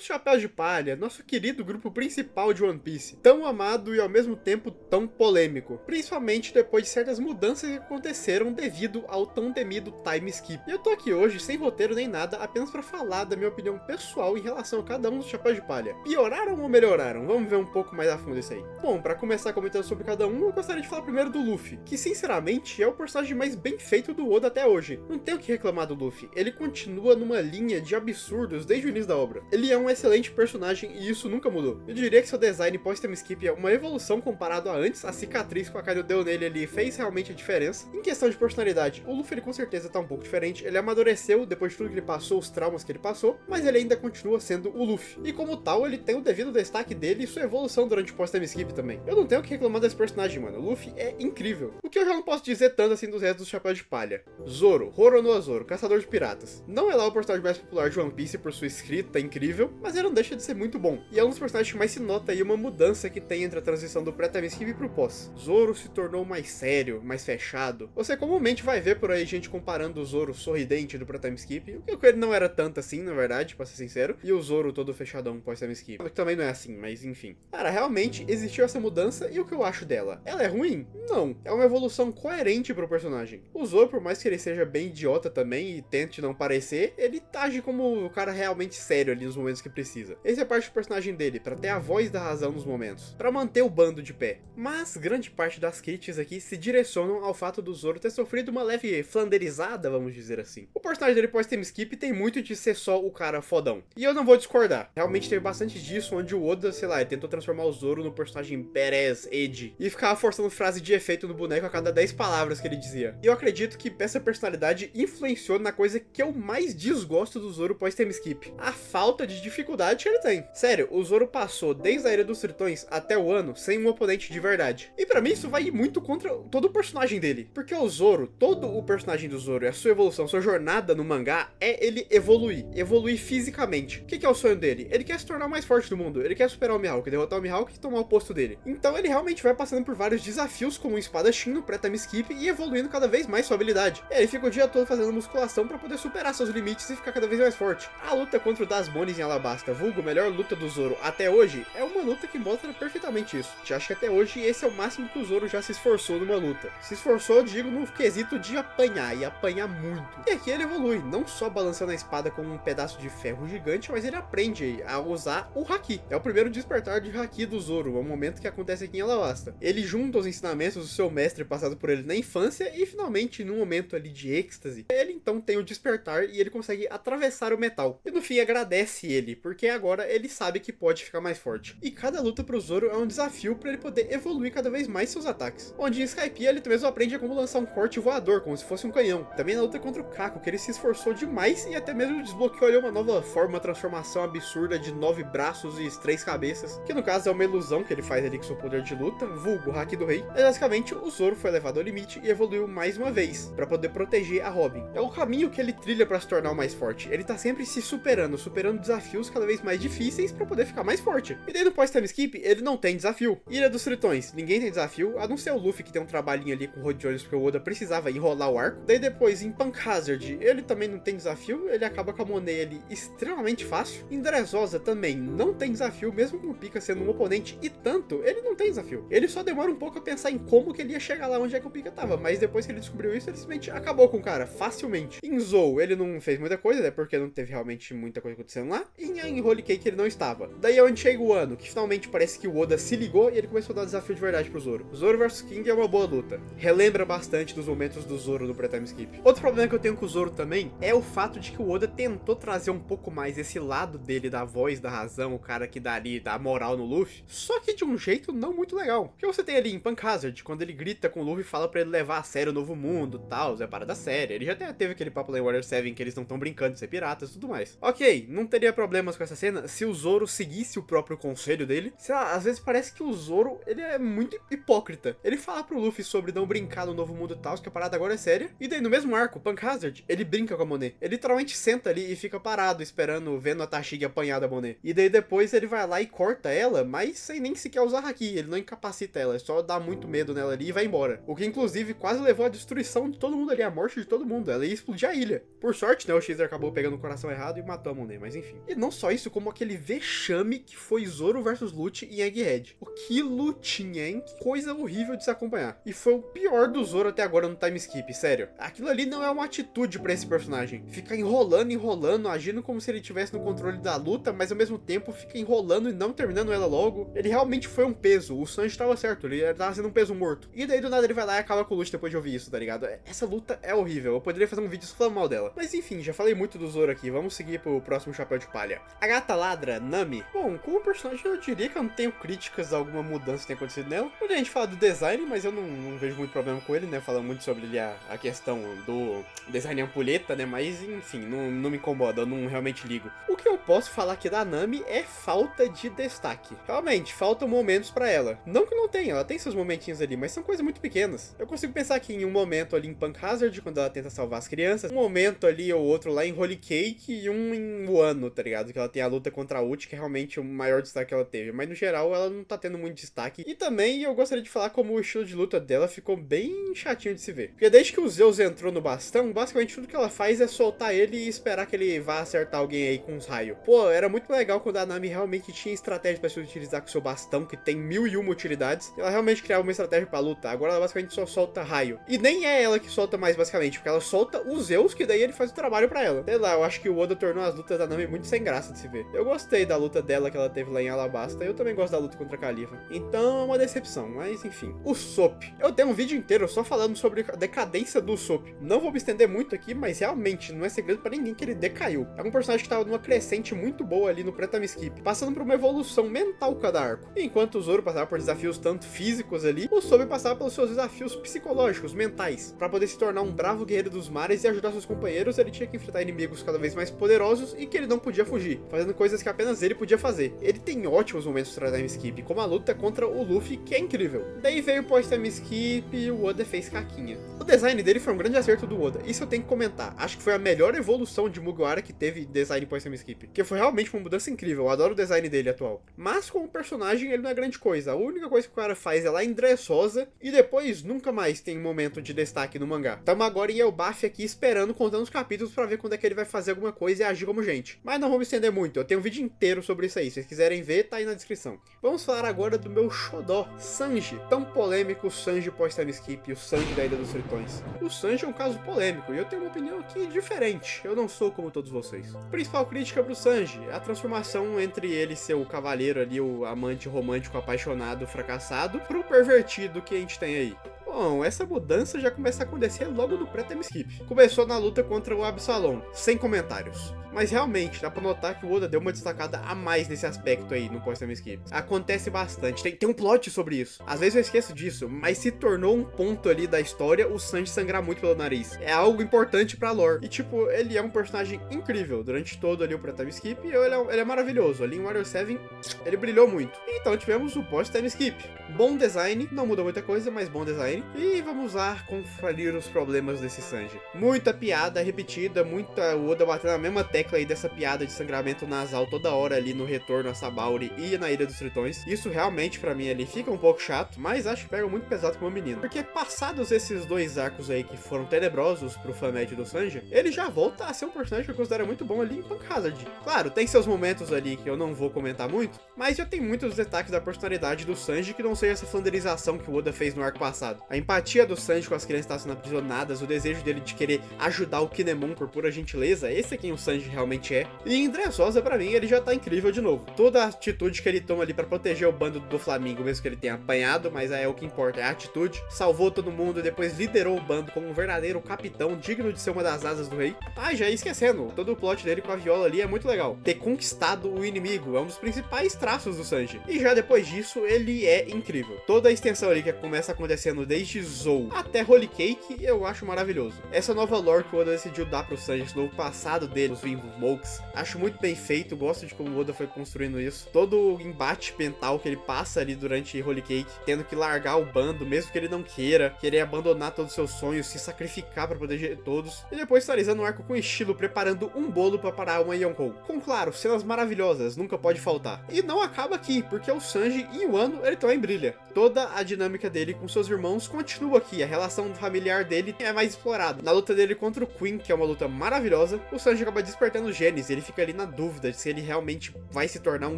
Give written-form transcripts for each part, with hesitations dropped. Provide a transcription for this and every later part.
os Chapéus de Palha, nosso querido grupo principal de One Piece, tão amado e ao mesmo tempo tão polêmico, principalmente depois de certas mudanças que aconteceram devido ao tão temido time skip. E eu tô aqui hoje sem roteiro nem nada, apenas para falar da minha opinião pessoal em relação a cada um dos Chapéus de Palha. Pioraram ou melhoraram? Vamos ver um pouco mais a fundo isso aí. Bom, para começar comentando sobre cada um, eu gostaria de falar primeiro do Luffy, que sinceramente é o personagem mais bem feito do Oda até hoje. Não tenho o que reclamar do Luffy, ele continua numa linha de absurdos desde o início da obra. Ele é um excelente personagem e isso nunca mudou. Eu diria que seu design pós-time skip é uma evolução comparado a antes, a cicatriz que o Kaido deu nele ali fez realmente a diferença. Em questão de personalidade, o Luffy ele com certeza tá um pouco diferente, ele amadureceu depois de tudo que ele passou, os traumas que ele passou, mas ele ainda continua sendo o Luffy. E como tal, ele tem o devido destaque dele e sua evolução durante o pós-time skip também. Eu não tenho o que reclamar desse personagem, mano. O Luffy é incrível. O que eu já não posso dizer tanto assim dos restos dos Chapéus de Palha. Zoro, Roronoa Zoro, caçador de piratas. Não é lá o personagem mais popular de One Piece por sua escrita incrível, mas ele não deixa de ser muito bom. E é um dos personagens que mais se nota aí uma mudança que tem entre a transição do pré-time skip pro pós. Zoro se tornou mais sério, mais fechado. Você comumente vai ver por aí gente comparando o Zoro sorridente do pré-time skip, o que ele não era tanto assim, na verdade, pra ser sincero, e o Zoro todo fechadão pós-time skip. Que também não é assim, mas enfim. Cara, realmente existiu essa mudança e o que eu acho dela? Ela é ruim? Não. É uma evolução coerente pro personagem. O Zoro, por mais que ele seja bem idiota também e tente não parecer, ele age como o cara realmente sério ali nos momentos que precisa. Essa é parte do personagem dele, pra ter a voz da razão nos momentos, pra manter o bando de pé. Mas grande parte das críticas aqui se direcionam ao fato do Zoro ter sofrido uma leve flanderizada, vamos dizer assim. O personagem dele pós-time skip tem muito de ser só o cara fodão. E eu não vou discordar. Realmente teve bastante disso, onde o Oda, sei lá, ele tentou transformar o Zoro no personagem badass, edgy, e ficava forçando frase de efeito no boneco a cada 10 palavras que ele dizia. E eu acredito que essa personalidade influenciou na coisa que eu mais desgosto do Zoro pós-time skip: a falta de dificuldade que ele tem. Sério, o Zoro passou desde a Ilha dos Tritões até o ano sem um oponente de verdade. E pra mim isso vai muito contra todo o personagem dele. Porque o Zoro, todo o personagem do Zoro e a sua evolução, sua jornada no mangá é ele evoluir. Evoluir fisicamente. O que é o sonho dele? Ele quer se tornar o mais forte do mundo. Ele quer superar o Mihawk, derrotar o Mihawk e tomar o posto dele. Então ele realmente vai passando por vários desafios como um espadachim no pré-time skip e evoluindo cada vez mais sua habilidade. Ele fica o dia todo fazendo musculação pra poder superar seus limites e ficar cada vez mais forte. A luta contra o Dasmones em Alabasta, vulgo melhor luta do Zoro até hoje, é uma luta que mostra perfeitamente isso. Eu acho que até hoje esse é o máximo que o Zoro já se esforçou numa luta. Se esforçou, eu digo, no quesito de apanhar, e apanhar muito. E aqui ele evolui, não só balançando a espada com um pedaço de ferro gigante, mas ele aprende a usar o Haki. É o primeiro despertar de Haki do Zoro, é um momento que acontece aqui em Alabasta. Ele junta os ensinamentos do seu mestre passado por ele na infância e finalmente, num momento ali de êxtase, ele então tem o despertar e ele consegue atravessar o metal. E no fim agradece ele, porque agora ele sabe que pode ficar mais forte. E cada luta pro Zoro é um desafio para ele poder evoluir cada vez mais seus ataques. Onde em Skypiea ele mesmo aprende a como lançar um corte voador, como se fosse um canhão. Também na luta contra o Kako, que ele se esforçou demais e até mesmo desbloqueou ali uma nova forma, uma transformação absurda de 9 braços e 3 cabeças, que no caso é uma ilusão que ele faz ali com seu poder de luta, vulgo Haki do Rei. E basicamente o Zoro foi levado ao limite e evoluiu mais uma vez, para poder proteger a Robin. É o caminho que ele trilha para se tornar o mais forte. Ele tá sempre se superando desafios cada vez mais difíceis para poder ficar mais forte. E daí no pós-time skip, ele não tem desafio. Ilha dos Tritões, ninguém tem desafio, a não ser o Luffy que tem um trabalhinho ali com o Rod Jones, porque o Oda precisava enrolar o arco. Daí depois em Punk Hazard, ele também não tem desafio, ele acaba com a Monet ali extremamente fácil. Em Dressrosa também não tem desafio, mesmo com o Pika sendo um oponente e tanto, ele não tem desafio. Ele só demora um pouco a pensar em como que ele ia chegar lá onde é que o Pika tava, mas depois que ele descobriu isso, ele simplesmente acabou com o cara, facilmente. Em Zou, ele não fez muita coisa, né, porque não teve realmente muita coisa acontecendo lá. E em Holy Cake ele não estava. Daí é onde chega o ano, que finalmente parece que o Oda se ligou e ele começou a dar desafio de verdade pro Zoro. Zoro vs King é uma boa luta. Relembra bastante dos momentos do Zoro no pré-time skip. Outro problema que eu tenho com o Zoro também é o fato de que o Oda tentou trazer um pouco mais esse lado dele, da voz, da razão, o cara que dá ali, dá moral no Luffy, só que de um jeito não muito legal. Porque você tem ali em Punk Hazard, quando ele grita com o Luffy e fala pra ele levar a sério o novo mundo, tal, é parada séria. Ele já até teve aquele papo lá em Warrior 7 que eles não estão brincando de ser piratas e tudo mais. Ok, não teria problemas com essa cena se o Zoro seguisse o próprio conselho dele. Sei lá, às vezes parece que o Zoro, ele é muito hipócrita. Ele fala pro Luffy sobre não brincar no novo mundo e tal, que a parada agora é séria. E daí no mesmo arco, Punk Hazard, ele brinca com a Monet. Ele literalmente senta ali e fica parado, esperando, vendo a Tashigi apanhar da Monet. E daí depois ele vai lá e corta ela, mas sem nem sequer usar Haki. Ele não incapacita ela, só dá muito medo nela ali e vai embora. O que inclusive quase levou à destruição de todo mundo ali, a morte de todo mundo. Ela ia explodir a ilha. Por sorte, né, o Xer acabou pegando o coração errado e matou a Monet, mas enfim. E não não só isso, como aquele vexame que foi Zoro versus Lute em Egghead. Que lutinha, hein? Que coisa horrível de se acompanhar. E foi o pior do Zoro até agora no time skip, sério. Aquilo ali não é uma atitude pra esse personagem. Fica enrolando, agindo como se ele estivesse no controle da luta, mas ao mesmo tempo fica enrolando e não terminando ela logo. Ele realmente foi um peso. O Sanji tava certo, ele tava sendo um peso morto. E daí do nada ele vai lá e acaba com o Lute depois de ouvir isso, tá ligado? Essa luta é horrível. Eu poderia fazer um vídeo só falando mal dela. Mas enfim, já falei muito do Zoro aqui. Vamos seguir pro próximo chapéu de palha. A gata ladra, Nami. Bom, como personagem eu diria que eu não tenho críticas a alguma mudança que tenha acontecido nela. A gente fala do design, mas eu não vejo muito problema com ele, né? Falando muito sobre ele, a questão do design ampulheta, né? Mas enfim, não me incomoda, eu não realmente ligo. O que eu posso falar aqui da Nami é falta de destaque. Realmente, faltam momentos pra ela. Não que não tenha, ela tem seus momentinhos ali, mas são coisas muito pequenas. Eu consigo pensar aqui em um momento ali em Punk Hazard, quando ela tenta salvar as crianças, um momento ali ou outro lá em Holy Cake e um em Wano, tá ligado? Que ela tem a luta contra a Uchi, que é realmente o maior destaque que ela teve. Mas no geral, ela não tá tendo muito destaque. E também eu gostaria de falar como o estilo de luta dela ficou bem chatinho de se ver. Porque desde que o Zeus entrou no bastão, basicamente tudo que ela faz é soltar ele e esperar que ele vá acertar alguém aí com uns raios. Pô, era muito legal quando a Nami realmente tinha estratégia pra se utilizar com o seu bastão, que tem 1001 utilidades. Ela realmente criava uma estratégia pra luta. Agora ela basicamente só solta raio. E nem é ela que solta mais, basicamente, porque ela solta o Zeus, que daí ele faz o trabalho pra ela. Sei lá, eu acho que o Oda tornou as lutas da Nami muito sem graça de se ver. Eu gostei da luta dela que ela teve lá em Alabasta. Eu também gosto da luta contra a Califa. Então é uma decepção, mas enfim. O Sop. Eu tenho um vídeo inteiro só falando sobre a decadência do Sop. Não vou me estender muito aqui, mas realmente não é segredo pra ninguém que ele decaiu. É um personagem que tava numa crescente muito boa ali no pré-time skip, passando por uma evolução mental cada arco. Enquanto o Zoro passava por desafios tanto físicos ali, o Sop passava pelos seus desafios psicológicos, mentais. Pra poder se tornar um bravo guerreiro dos mares e ajudar seus companheiros, ele tinha que enfrentar inimigos cada vez mais poderosos e que ele não podia fugir, fazendo coisas que apenas ele podia fazer. Ele tem ótimos momentos no time skip, como a luta contra o Luffy, que é incrível. Daí veio o pós-time skip e o Oda fez caquinha. O design dele foi um grande acerto do Oda, isso eu tenho que comentar. Acho que foi a melhor evolução de Mugiwara que teve design pós-time skip, que foi realmente uma mudança incrível. Eu adoro o design dele atual. Mas como personagem ele não é grande coisa. A única coisa que o cara faz é lá em Dressrosa e depois nunca mais tem momento de destaque no mangá. Tamo agora em Elbaf aqui esperando, contando os capítulos pra ver quando é que ele vai fazer alguma coisa e agir como gente. Mas não vou me estender muito, eu tenho um vídeo inteiro sobre isso aí. Se vocês quiserem ver, tá aí na descrição. Vamos falar agora do meu xodó, Sanji. Tão polêmico o Sanji pós-time skip e o Sanji da Ilha dos Tritões. O Sanji é um caso polêmico e eu tenho uma opinião aqui diferente. Eu não sou como todos vocês. Principal crítica pro Sanji, a transformação entre ele ser o cavaleiro ali, o amante romântico apaixonado, fracassado, pro pervertido que a gente tem aí. Bom, essa mudança já começa a acontecer logo no pré-time skip. Começou na luta contra o Absalom, sem comentários. Mas realmente, dá pra notar que o Oda deu uma destacada a mais nesse aspecto aí no pós-time skip. Acontece bastante, tem um plot sobre isso. Às vezes eu esqueço disso, mas se tornou um ponto ali da história o Sanji sangrar muito pelo nariz. É algo importante pra lore. E tipo, ele é um personagem incrível durante todo ali o pré-time skip e ele é maravilhoso. Ali em Warrior 7, ele brilhou muito. Então tivemos o pós-time skip. Bom design, não muda muita coisa, mas bom design. E vamos lá conferir os problemas desse Sanji. Muita piada repetida, o Oda batendo na mesma tecla aí dessa piada de sangramento nasal toda hora ali no retorno a Sabaody e na Ilha dos Tritões. Isso realmente pra mim ali fica um pouco chato, mas acho que pega muito pesado com o menino. Porque passados esses dois arcos aí que foram tenebrosos pro fã médio do Sanji, ele já volta a ser um personagem que eu considero muito bom ali em Punk Hazard. Claro, tem seus momentos ali que eu não vou comentar muito, mas já tem muitos destaques da personalidade do Sanji que não seja essa flanderização que o Oda fez no arco passado. A empatia do Sanji com as crianças que estavam sendo aprisionadas, o desejo dele de querer ajudar o Kinemon por pura gentileza, esse é quem o Sanji realmente é. E em Dressrosa, pra mim, ele já tá incrível de novo. Toda a atitude que ele toma ali pra proteger o bando do Flamengo, mesmo que ele tenha apanhado, mas é o que importa, é a atitude. Salvou todo mundo e depois liderou o bando como um verdadeiro capitão, digno de ser uma das asas do rei. Ah, já ia esquecendo, todo o plot dele com a viola ali é muito legal. Ter conquistado o inimigo é um dos principais traços do Sanji. E já depois disso, ele é incrível. Toda a extensão ali que começa acontecendo desde Zou até Holy Cake, eu acho maravilhoso. Essa nova lore que o Oda decidiu dar pro Sanji, esse novo passado dele, os Wimble Smokes, acho muito bem feito, gosto de como o Oda foi construindo isso. Todo o embate mental que ele passa ali durante Holy Cake, tendo que largar o bando, mesmo que ele não querer abandonar todos os seus sonhos, se sacrificar pra proteger todos, e depois finalizando o arco com estilo, preparando um bolo pra parar uma Yonkou. Com, claro, cenas maravilhosas, nunca pode faltar. E não acaba aqui, porque o Sanji e o Wano, ele também brilha. Toda a dinâmica dele com seus irmãos continua aqui, a relação familiar dele é mais explorada. Na luta dele contra o Queen, que é uma luta maravilhosa, o Sanji acaba despertando o Genis, ele fica ali na dúvida de se ele realmente vai se tornar um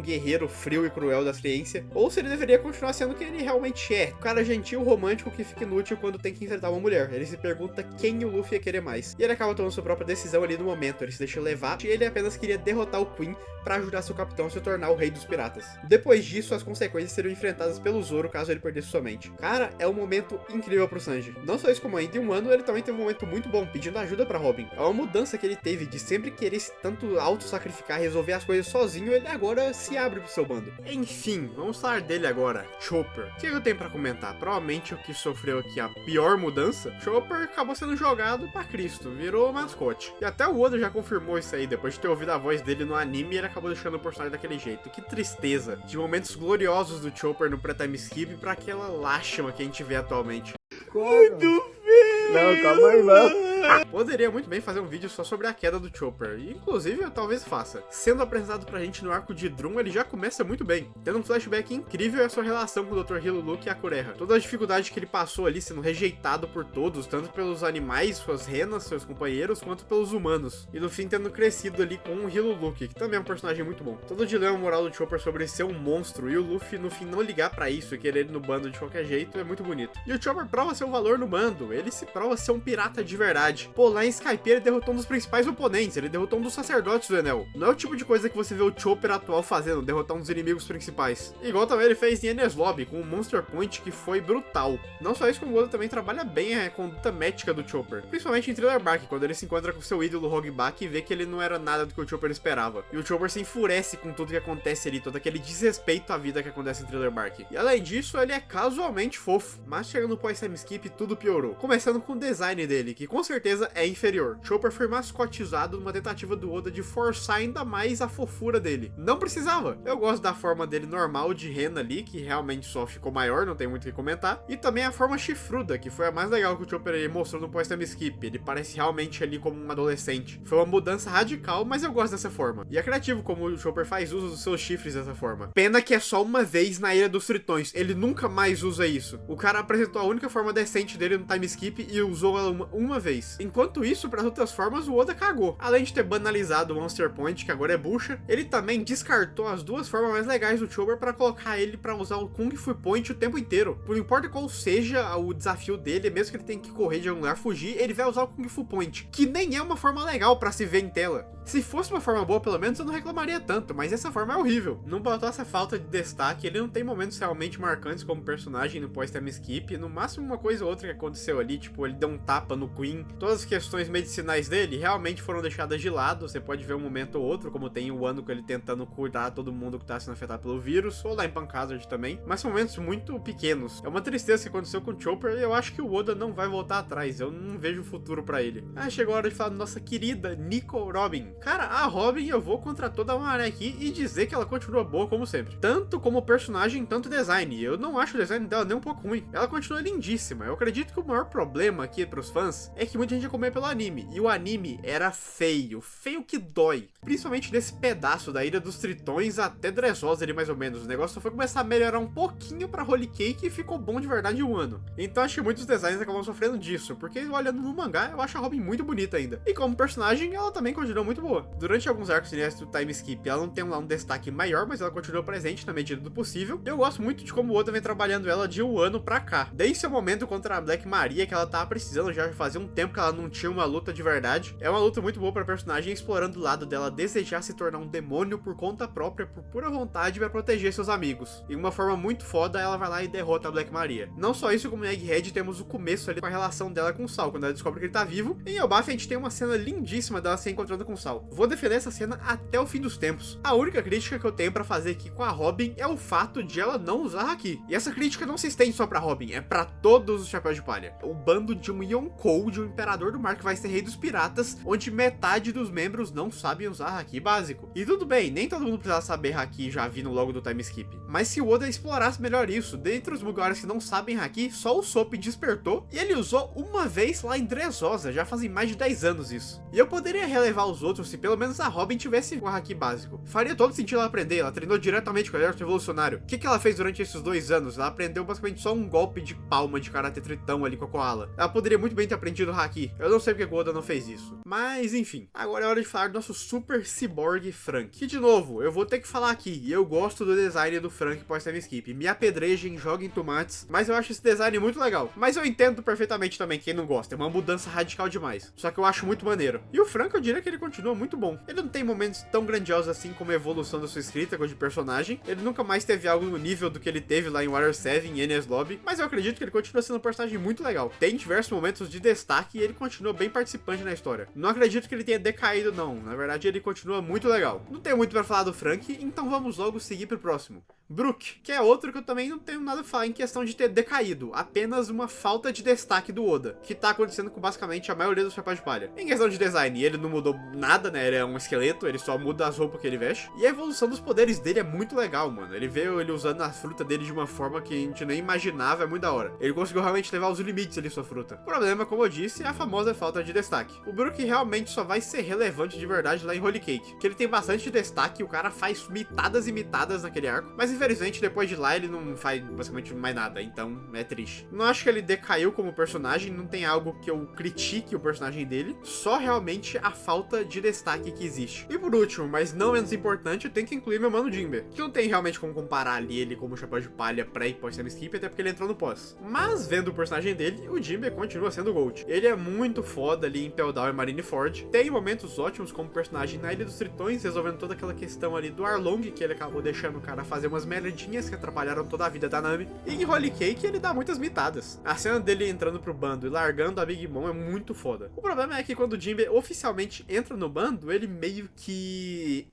guerreiro frio e cruel da ciência, ou se ele deveria continuar sendo quem ele realmente é, um cara gentil, romântico que fica inútil quando tem que enfrentar uma mulher. Ele se pergunta quem o Luffy ia querer mais, e ele acaba tomando sua própria decisão ali no momento, ele se deixa levar, e ele apenas queria derrotar o Queen para ajudar seu capitão a se tornar o rei dos piratas. Depois disso, as consequências seriam enfrentadas pelo Zoro caso ele perdesse sua mente. Cara, é um momento incrível pro Sanji. Não só isso, como ainda em um ano ele também teve um momento muito bom, pedindo ajuda pra Robin. É uma mudança que ele teve de sempre querer se tanto auto-sacrificar, resolver as coisas sozinho, ele agora se abre pro seu bando. Enfim, vamos falar dele agora, Chopper. O que eu tenho pra comentar? Provavelmente o que sofreu aqui a pior mudança, Chopper acabou sendo jogado pra Cristo, virou mascote. E até o Oda já confirmou isso aí, depois de ter ouvido a voz dele no anime, ele acabou deixando o personagem daquele jeito. Que tristeza. De momentos gloriosos do Chopper no pré-time skip pra aquela lástima que a gente vê atualmente. Muito feio! Não, calma aí, não. Poderia muito bem fazer um vídeo só sobre a queda do Chopper, e inclusive eu talvez faça. Sendo apresentado pra gente no arco de Drum, ele já começa muito bem, tendo um flashback incrível e a sua relação com o Dr. Hiluluke e a Kureha. Toda a dificuldade que ele passou ali sendo rejeitado por todos, tanto pelos animais, suas renas, seus companheiros, quanto pelos humanos. E no fim tendo crescido ali com o Hiluluke, que também é um personagem muito bom. Todo o dilema moral do Chopper sobre ser um monstro e o Luffy no fim não ligar pra isso e querer ele no bando de qualquer jeito é muito bonito. E o Chopper prova seu valor no bando, ele se prova ser um pirata de verdade. Pô, lá em Skype ele derrotou um dos principais oponentes, ele derrotou um dos sacerdotes do Enel. Não é o tipo de coisa que você vê o Chopper atual fazendo, derrotar um dos inimigos principais. Igual também ele fez em Enies Lobby, com o Monster Point, que foi brutal. Não só isso, como o Oda também trabalha bem a conduta médica do Chopper, principalmente em Thriller Bark, quando ele se encontra com seu ídolo Hogback e vê que ele não era nada do que o Chopper esperava. E o Chopper se enfurece com tudo que acontece ali, todo aquele desrespeito à vida que acontece em Thriller Bark. E além disso, ele é casualmente fofo, mas chegando no pós-time skip tudo piorou. Começando com o design dele, que com certeza é inferior. Chopper foi mascotizado numa tentativa do Oda de forçar ainda mais a fofura dele. Não precisava. Eu gosto da forma dele normal de rena ali, que realmente só ficou maior, não tem muito o que comentar. E também a forma chifruda, que foi a mais legal que o Chopper mostrou no pós-time skip. Ele parece realmente ali como um adolescente. Foi uma mudança radical, mas eu gosto dessa forma. E é criativo como o Chopper faz uso dos seus chifres dessa forma. Pena que é só uma vez na Ilha dos Tritões. Ele nunca mais usa isso. O cara apresentou a única forma decente dele no time skip e usou ela uma vez. Enquanto isso, para outras formas, o Oda cagou. Além de ter banalizado o Monster Point, que agora é bucha, ele também descartou as duas formas mais legais do Chopper para colocar ele para usar o Kung Fu Point o tempo inteiro. Por importa qual seja o desafio dele, mesmo que ele tenha que correr de algum lugar, fugir, ele vai usar o Kung Fu Point, que nem é uma forma legal para se ver em tela. Se fosse uma forma boa, pelo menos eu não reclamaria tanto, mas essa forma é horrível. Não botou essa falta de destaque, ele não tem momentos realmente marcantes como personagem no pós-time skip, no máximo uma coisa ou outra que aconteceu ali, tipo, ele deu um tapa no Queen. Todas as questões medicinais dele realmente foram deixadas de lado, você pode ver um momento ou outro, como tem o ano com ele tentando cuidar todo mundo que tá sendo afetado pelo vírus, ou lá em Punk Hazard também, mas são momentos muito pequenos. É uma tristeza que aconteceu com o Chopper e eu acho que o Oda não vai voltar atrás, eu não vejo futuro pra ele. Ah, chegou a hora de falar da nossa querida Nico Robin. Cara, a Robin eu vou contra toda a maré aqui e dizer que ela continua boa como sempre. Tanto como personagem, tanto design. Eu não acho o design dela nem um pouco ruim. Ela continua lindíssima. Eu acredito que o maior problema aqui pros fãs é que muita gente acompanha pelo anime. E o anime era feio. Feio que dói. Principalmente nesse pedaço da Ilha dos Tritões até Dressrosa ali mais ou menos. O negócio só foi começar a melhorar um pouquinho pra Holy Cake e ficou bom de verdade em um ano. Então acho que muitos designs acabam sofrendo disso. Porque olhando no mangá, eu acho a Robin muito bonita ainda. E como personagem, ela também continua muito boa. Durante alguns arcos inéditos do time skip, ela não tem lá um destaque maior, mas ela continua presente na medida do possível. Eu gosto muito de como o Oda vem trabalhando ela de um ano pra cá. Desde seu momento contra a Black Maria, que ela tava precisando já fazia um tempo que ela não tinha uma luta de verdade. É uma luta muito boa pra personagem, explorando o lado dela desejar se tornar um demônio por conta própria, por pura vontade, pra proteger seus amigos. E uma forma muito foda, ela vai lá e derrota a Black Maria. Não só isso, como em Egghead temos o começo ali com a relação dela com o Sal, quando ela descobre que ele tá vivo. E em Elbaf a gente tem uma cena lindíssima dela se encontrando com o Sal. Vou defender essa cena até o fim dos tempos. A única crítica que eu tenho pra fazer aqui com a Robin é o fato de ela não usar Haki. E essa crítica não se estende só pra Robin, é pra todos os Chapéus de Palha. O bando de um Yonkou, de um Imperador do Mar que vai ser rei dos piratas, onde metade dos membros não sabem usar haki básico. E tudo bem, nem todo mundo precisa saber haki já vindo logo do time skip. Mas se o Oda explorasse melhor isso, dentre os Mugiwaras que não sabem haki, só o Soap despertou e ele usou uma vez lá em Dressrosa, já fazem mais de 10 anos isso. E eu poderia relevar os outros se pelo menos a Robin tivesse um haki básico. Faria todo sentido ela aprender, ela treinou diretamente com o exército revolucionário. O que ela fez durante esses 2 anos? Ela aprendeu basicamente só um golpe de palma de Karate Tritão ali com a Koala. Ela poderia muito bem ter aprendido haki. Eu não sei porque o Oda não fez isso. Mas enfim, agora é hora de falar do nosso Super Cyborg Frank. Que de novo, eu vou ter que falar aqui, e eu gosto do design do Frank pós-time skip. Me apedrejem, joguem tomates, mas eu acho esse design muito legal. Mas eu entendo perfeitamente também quem não gosta, é uma mudança radical demais. Só que eu acho muito maneiro. E o Frank, eu diria que ele continua muito bom. Ele não tem momentos tão grandiosos assim como a evolução da sua escrita como de personagem. Ele nunca mais teve algo no nível do que ele teve lá em Warrior 7 em Enies Lobby, mas eu acredito que ele continua sendo um personagem muito legal. Tem diversos momentos de destaque e ele continua bem participante na história. Não acredito que ele tenha decaído não, na verdade ele continua muito legal. Não tenho muito pra falar do Frank, então vamos logo seguir pro próximo. Brook, que é outro que eu também não tenho nada a falar em questão de ter decaído, apenas uma falta de destaque do Oda, que tá acontecendo com basicamente a maioria dos Chapéus de Palha. Em questão de design, ele não mudou nada, né, ele é um esqueleto, ele só muda as roupas que ele veste, e a evolução dos poderes dele é muito legal, mano. Ele vê ele usando a fruta dele de uma forma que a gente nem imaginava, é muito da hora. Ele conseguiu realmente levar os limites ali sua fruta. O problema, como eu disse, é a famosa falta de destaque. O Brook realmente só vai ser relevante de verdade lá em Holy Cake, que ele tem bastante destaque, o cara faz mitadas e mitadas naquele arco, mas infelizmente depois de lá ele não faz basicamente mais nada, então é triste. Não acho que ele decaiu como personagem, não tem algo que eu critique o personagem dele, só realmente a falta de destaque que existe. E por último, mas não menos importante, eu tenho que incluir meu mano Jinbe, que não tem realmente como comparar ali ele como Chapéu de Palha pré e pós time skip, até porque ele entrou no pós. Mas vendo o personagem dele, o Jinbe continua sendo Gold. Ele é muito foda ali em Pell Down e Marineford, tem momentos ótimos como personagem na Ilha dos Tritões, resolvendo toda aquela questão ali do Arlong, que ele acabou deixando o cara fazer umas merdinhas que atrapalharam toda a vida da Nami. E em Holy Cake ele dá muitas mitadas. A cena dele entrando pro bando e largando a Big Mom é muito foda. O problema é que quando o Jinbe oficialmente entra no bando, ele meio que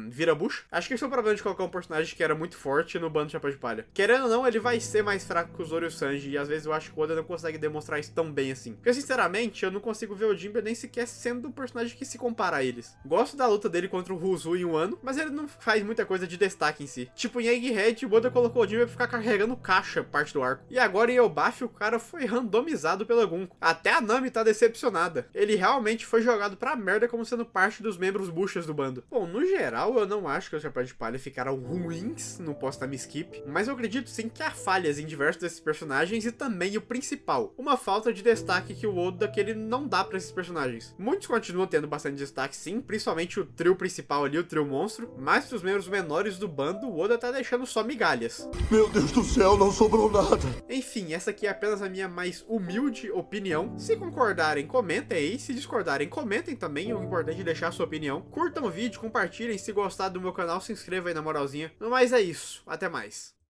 vira bucho. Acho que esse é o problema de colocar um personagem que era muito forte no bando de Chapéu de Palha. Querendo ou não, ele vai ser mais fraco que o Zoro e o Sanji, e às vezes eu acho que o Oda não consegue demonstrar isso tão bem assim. Porque sinceramente, eu não consigo ver o Jinbe nem sequer sendo um personagem que se compara a eles. Gosto da luta dele contra o Ruzu em um ano, mas ele não faz muita coisa de destaque em si. Tipo, em Egghead, o Oda colocou o Jinbe pra ficar carregando caixa parte do arco. E agora em Elbaf, o cara foi randomizado pela Gunko. Até a Nami tá decepcionada. Ele realmente foi jogado pra merda como sendo parte dos membros buchas do bando. Bom, no geral, eu não acho que os Chapéus de Palha ficaram ruins no pós-time skip, mas eu acredito sim que há falhas em diversos desses personagens e também o principal, uma falta de destaque que o Oda que ele não dá pra esses personagens. Muitos continuam tendo bastante destaque sim, principalmente o trio principal ali, o trio monstro, mas pros membros menores do bando, o Oda tá deixando só migalhas. Meu Deus do céu, não sobrou nada. Enfim, essa aqui é apenas a minha mais humilde opinião. Se concordarem, comentem aí. Se discordarem, comentem também. O importante é deixar a sua opinião. Curtam o vídeo, compartilhem. Se gostar do meu canal, se inscreva aí na moralzinha. No mais é isso. Até mais.